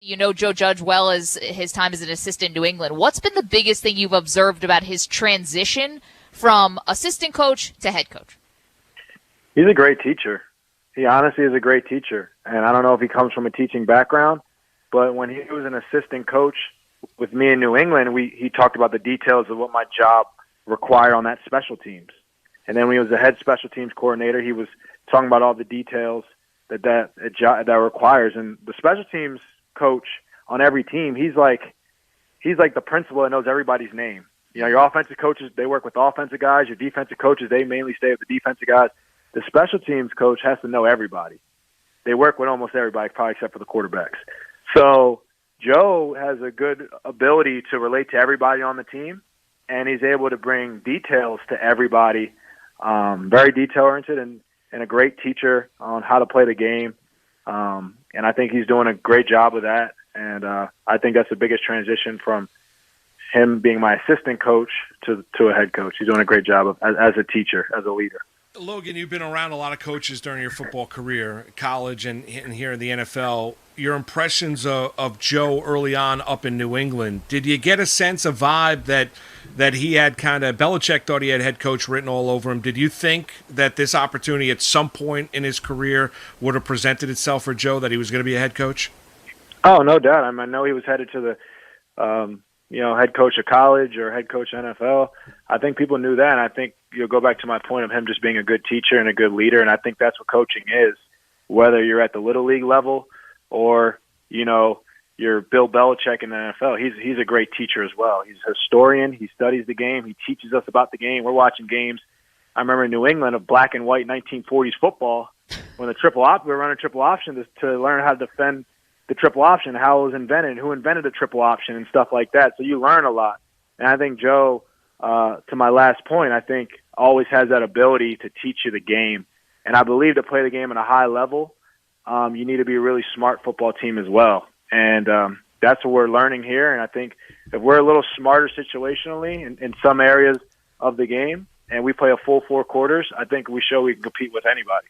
You know Joe Judge well as his time as an assistant in New England. What's been the biggest thing you've observed about his transition from assistant coach to head coach? He's a great teacher. He honestly is a great teacher. And I don't know if he comes from a teaching background, but when he was an assistant coach with me in New England, he talked about the details of what my job required on that special teams. And then when he was the head special teams coordinator, he was talking about all the details that requires. And the special teams coach on every team, he's like the principal that knows everybody's name. You know, your offensive coaches, they work with offensive guys. Your defensive coaches, they mainly stay with the defensive guys. The special teams coach has to know everybody. They work with almost everybody, probably except for the quarterbacks. So Joe has a good ability to relate to everybody on the team, and he's able to bring details to everybody, very detail-oriented and a great teacher on how to play the game. And I think he's doing a great job of that. And I think that's the biggest transition from him being my assistant coach to a head coach. He's doing a great job as a teacher, as a leader. Logan, you've been around a lot of coaches during your football career, college and here in the NFL. Your impressions of Joe early on up in New England, did you get a sense, a vibe that he had kind of – Belichick thought he had head coach written all over him. Did you think that this opportunity at some point in his career would have presented itself for Joe, that he was going to be a head coach? Oh, no doubt. I know he was headed to the head coach of college or head coach of NFL. I think people knew that, and I think you'll go back to my point of him just being a good teacher and a good leader, and I think that's what coaching is, whether you're at the Little League level or, you know, you're Bill Belichick in the NFL. He's a great teacher as well. He's a historian. He studies the game. He teaches us about the game. We're watching games. I remember in New England of black and white 1940s football when we were running triple option to learn how to defend the triple option, how it was invented, who invented the triple option and stuff like that. So you learn a lot. And I think Joe, to my last point, I think always has that ability to teach you the game. And I believe to play the game at a high level, you need to be a really smart football team as well. And that's what we're learning here. And I think if we're a little smarter situationally in some areas of the game and we play a full 4 quarters, I think we show we can compete with anybody.